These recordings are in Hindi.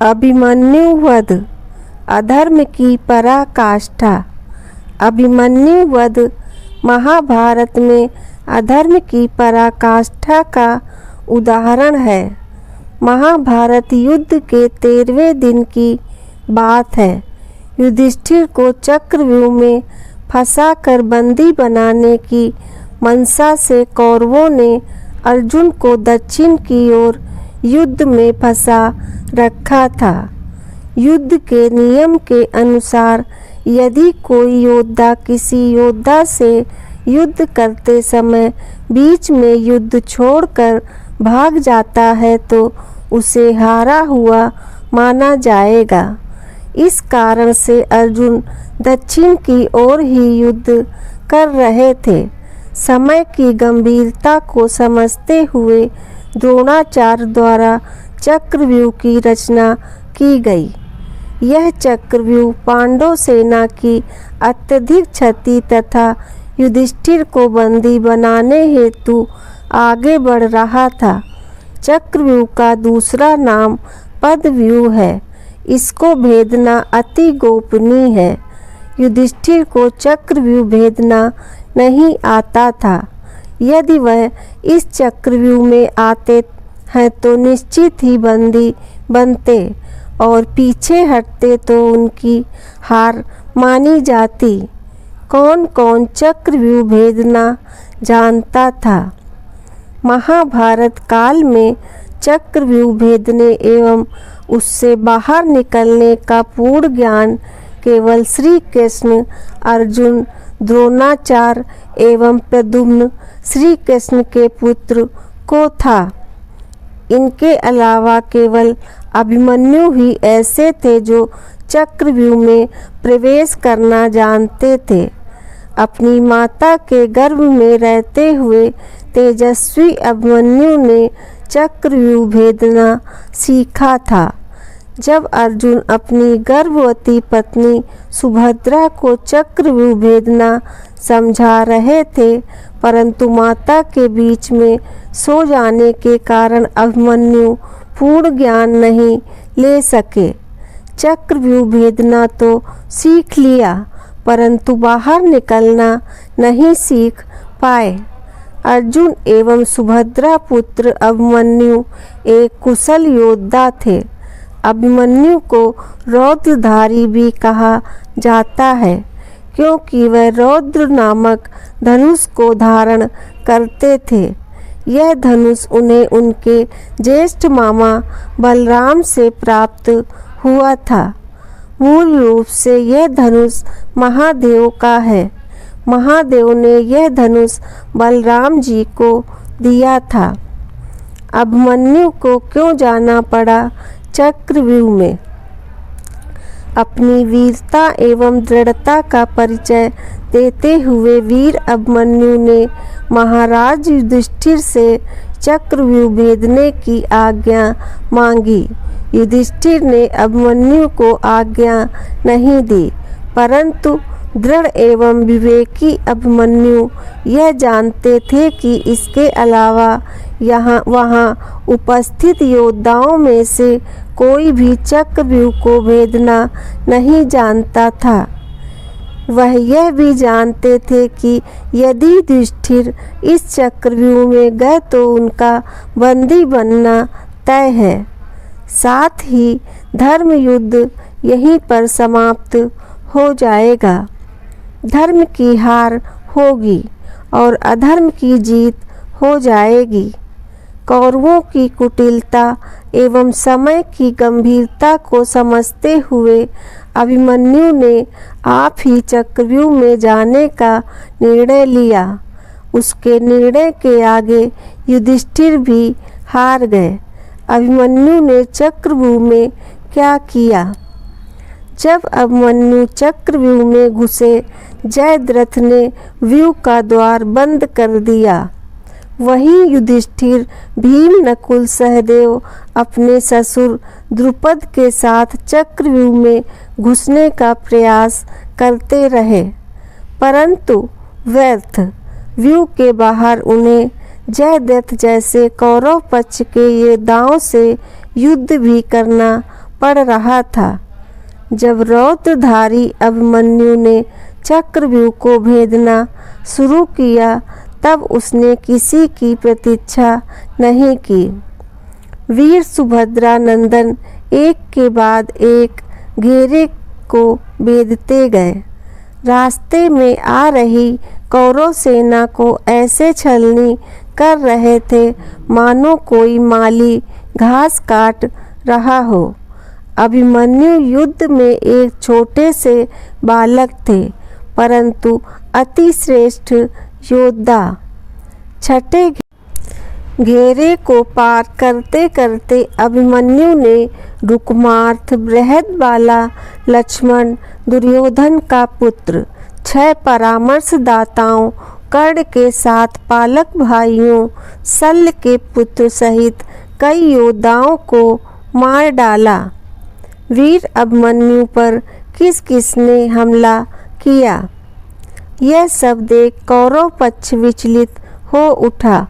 अभिमन्यु वध अधर्म की पराकाष्ठा। अभिमन्यु वध महाभारत में अधर्म की पराकाष्ठा का उदाहरण है। महाभारत युद्ध के 13वें दिन की बात है। युधिष्ठिर को चक्रव्यूह में फंसाकर बंदी बनाने की मंशा से कौरवों ने अर्जुन को दक्षिण की ओर युद्ध में फंसा रखा था। युद्ध के नियम के अनुसार यदि कोई योद्धा किसी योद्धा से युद्ध करते समय बीच में युद्ध छोड़कर भाग जाता है तो उसे हारा हुआ माना जाएगा। इस कारण से अर्जुन दक्षिण की ओर ही युद्ध कर रहे थे। समय की गंभीरता को समझते हुए द्रोणाचार्य द्वारा चक्रव्यूह की रचना की गई। यह चक्रव्यूह पांडव सेना की अत्यधिक क्षति तथा युधिष्ठिर को बंदी बनाने हेतु आगे बढ़ रहा था। चक्रव्यूह का दूसरा नाम पदव्यूह है। इसको भेदना अति गोपनीय है। युधिष्ठिर को चक्रव्यूह भेदना नहीं आता था। यदि वह इस चक्रव्यूह में आते हैं तो निश्चित ही बंदी बनते और पीछे हटते तो उनकी हार मानी जाती। कौन कौन चक्रव्यूह भेदना जानता था? महाभारत काल में चक्रव्यूह भेदने एवं उससे बाहर निकलने का पूर्ण ज्ञान केवल श्री कृष्ण, अर्जुन, द्रोणाचार्य एवं प्रद्युम्न श्री कृष्ण के पुत्र को था। इनके अलावा केवल अभिमन्यु ही ऐसे थे जो चक्रव्यूह में प्रवेश करना जानते थे। अपनी माता के गर्भ में रहते हुए तेजस्वी अभिमन्यु ने चक्रव्यूह भेदना सीखा था। जब अर्जुन अपनी गर्भवती पत्नी सुभद्रा को चक्रव्यूह भेदना समझा रहे थे, परंतु माता के बीच में सो जाने के कारण अभिमन्यु पूर्ण ज्ञान नहीं ले सके। चक्रव्यूह भेदना तो सीख लिया, परंतु बाहर निकलना नहीं सीख पाए। अर्जुन एवं सुभद्रा पुत्र अभिमन्यु एक कुशल योद्धा थे। अभिमन्यु को रौद्रधारी भी कहा जाता है, क्योंकि वह रौद्र नामक धनुष को धारण करते थे। यह धनुष उन्हें उनके ज्येष्ठ मामा बलराम से प्राप्त हुआ था। मूल रूप से यह धनुष महादेव का है। महादेव ने यह धनुष बलराम जी को दिया था। अभिमन्यु को क्यों जाना पड़ा चक्रव्यूह में? अपनी वीरता एवं दृढ़ता का परिचय देते हुए वीर अभिमन्यु ने महाराज युधिष्ठिर से चक्रव्यूह भेदने की आज्ञा मांगी। युधिष्ठिर ने अभिमन्यु को आज्ञा नहीं दी, परंतु दृढ़ एवं विवेकी अभिमन्यु यह जानते थे कि इसके अलावा यहाँ वहाँ उपस्थित योद्धाओं में से कोई भी चक्रव्यूह को भेदना नहीं जानता था। वह यह भी जानते थे कि यदि युधिष्ठिर इस चक्रव्यूह में गए तो उनका बंदी बनना तय है। साथ ही धर्म युद्ध यहीं पर समाप्त हो जाएगा। धर्म की हार होगी और अधर्म की जीत हो जाएगी। कौरवों की कुटिलता एवं समय की गंभीरता को समझते हुए अभिमन्यु ने आप ही चक्रव्यूह में जाने का निर्णय लिया। उसके निर्णय के आगे युधिष्ठिर भी हार गए। अभिमन्यु ने चक्रव्यूह में क्या किया? जब अभिमन्यु चक्रव्यूह में घुसे, जयद्रथ ने व्यूह का द्वार बंद कर दिया। वहीं युधिष्ठिर, भीम, नकुल, सहदेव अपने ससुर द्रुपद के साथ चक्रव्यूह में घुसने का प्रयास करते रहे, परंतु व्यर्थ। व्यूह के बाहर उन्हें जयद्रथ जैसे कौरव पक्ष के योद्धाओं से युद्ध भी करना पड़ रहा था। जब रौद्रधारी अभिमन्यु ने चक्रव्यूह को भेदना शुरू किया तब उसने किसी की प्रतीक्षा नहीं की। वीर सुभद्रा नंदन एक के बाद एक घेरे को भेदते गए। रास्ते में आ रही कौरव सेना को ऐसे छलनी कर रहे थे मानो कोई माली घास काट रहा हो। अभिमन्यु युद्ध में एक छोटे से बालक थे, परंतु अति श्रेष्ठ योद्धा। छठे घेरे को पार करते करते अभिमन्यु ने रुकमार्थ, बृहदबाला, लक्ष्मण, दुर्योधन का पुत्र, 6 परामर्शदाताओं, कर्ण के 7 पालक भाइयों, शल्य के पुत्र सहित कई योद्धाओं को मार डाला। वीर अभिमन्यु पर किस किसने हमला किया, यह सब देख कौरव पक्ष विचलित हो उठा।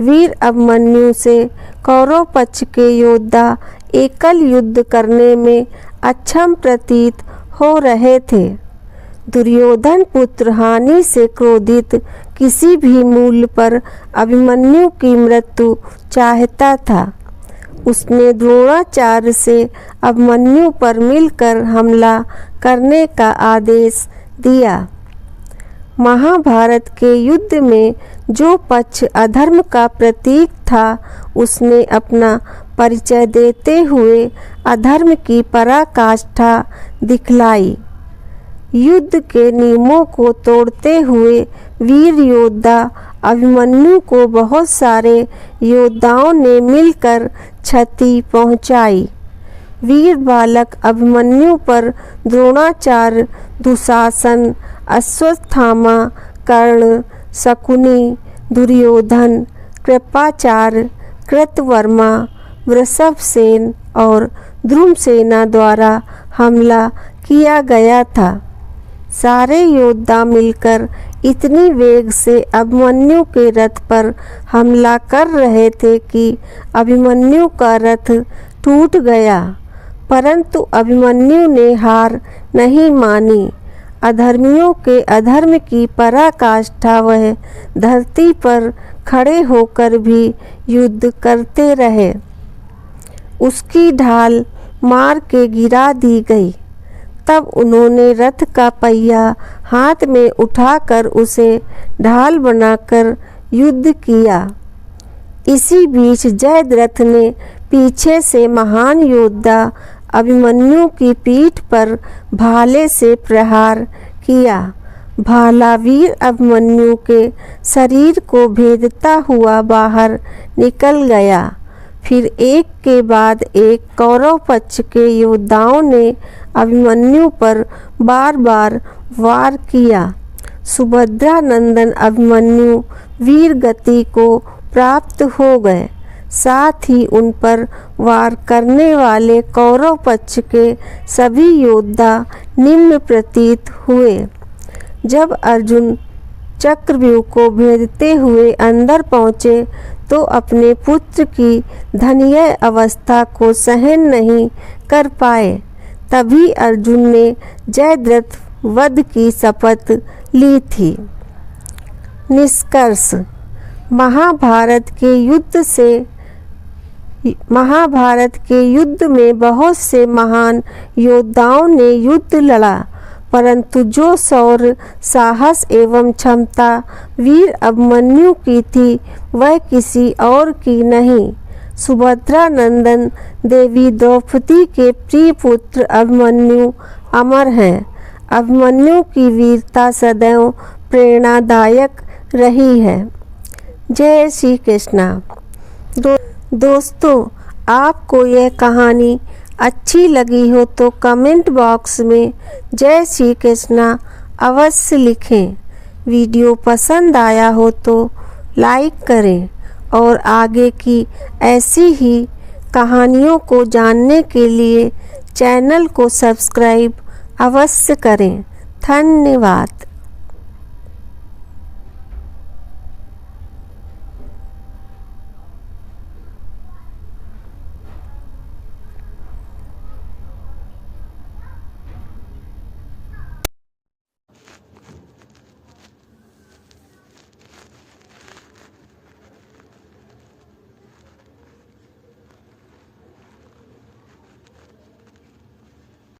वीर अभिमन्यु से कौरव पक्ष के योद्धा एकल युद्ध करने में अक्षम प्रतीत हो रहे थे। दुर्योधन पुत्र हानि से क्रोधित किसी भी मूल्य पर अभिमन्यु की मृत्यु चाहता था। उसने द्रोणाचार्य से अभिमन्यु पर मिलकर हमला करने का आदेश दिया। महाभारत के युद्ध में जो पक्ष अधर्म का प्रतीक था उसने अपना परिचय देते हुए अधर्म की पराकाष्ठा दिखलाई। युद्ध के नियमों को तोड़ते हुए वीर योद्धा अभिमन्यु को बहुत सारे योद्धाओं ने मिलकर क्षति पहुंचाई। वीर बालक अभिमन्यु पर द्रोणाचार्य, दुशासन, अश्वत्थामा, कर्ण, शकुनी, दुर्योधन, कृपाचार्य, कृतवर्मा, वृषभसेन और ध्रुमसेना द्वारा हमला किया गया था। सारे योद्धा मिलकर इतनी वेग से अभिमन्यु के रथ पर हमला कर रहे थे कि अभिमन्यु का रथ टूट गया, परंतु अभिमन्यु ने हार नहीं मानी। अधर्मियों के अधर्म की पराकाष्ठा वह धरती पर खड़े होकर भी युद्ध करते रहे। उसकी ढाल मार के गिरा दी गई। तब उन्होंने रथ का पहिया हाथ में उठाकर उसे ढाल बनाकर युद्ध किया। इसी बीच जयद्रथ ने पीछे से महान योद्धा अभिमन्यु की पीठ पर भाले से प्रहार किया। भाला वीर अभिमन्यु के शरीर को भेदता हुआ बाहर निकल गया। फिर एक के बाद एक कौरव पक्ष के योद्धाओं ने अभिमन्यु पर बार बार वार किया। सुभद्रा नंदन अभिमन्यु वीर गति को प्राप्त हो गए। साथ ही उन पर वार करने वाले कौरव पक्ष के सभी योद्धा निम्न प्रतीत हुए। जब अर्जुन चक्रव्यूह को भेदते हुए अंदर पहुँचे तो अपने पुत्र की धन्य अवस्था को सहन नहीं कर पाए। तभी अर्जुन ने जयद्रथ वध की शपथ ली थी। निष्कर्ष, महाभारत के युद्ध में बहुत से महान योद्धाओं ने युद्ध लड़ा, परंतु जो शौर्य, साहस एवं क्षमता वीर अभिमन्यु की थी वह किसी और की नहीं। सुभद्रा नंदन देवी द्रौपदी के प्रिय पुत्र अभिमन्यु अमर हैं। अभिमन्यु की वीरता सदैव प्रेरणादायक रही है। जय श्री कृष्णा। दोस्तों, आपको यह कहानी अच्छी लगी हो तो कमेंट बॉक्स में जय श्री कृष्णा अवश्य लिखें। वीडियो पसंद आया हो तो लाइक करें और आगे की ऐसी ही कहानियों को जानने के लिए चैनल को सब्सक्राइब अवश्य करें। धन्यवाद।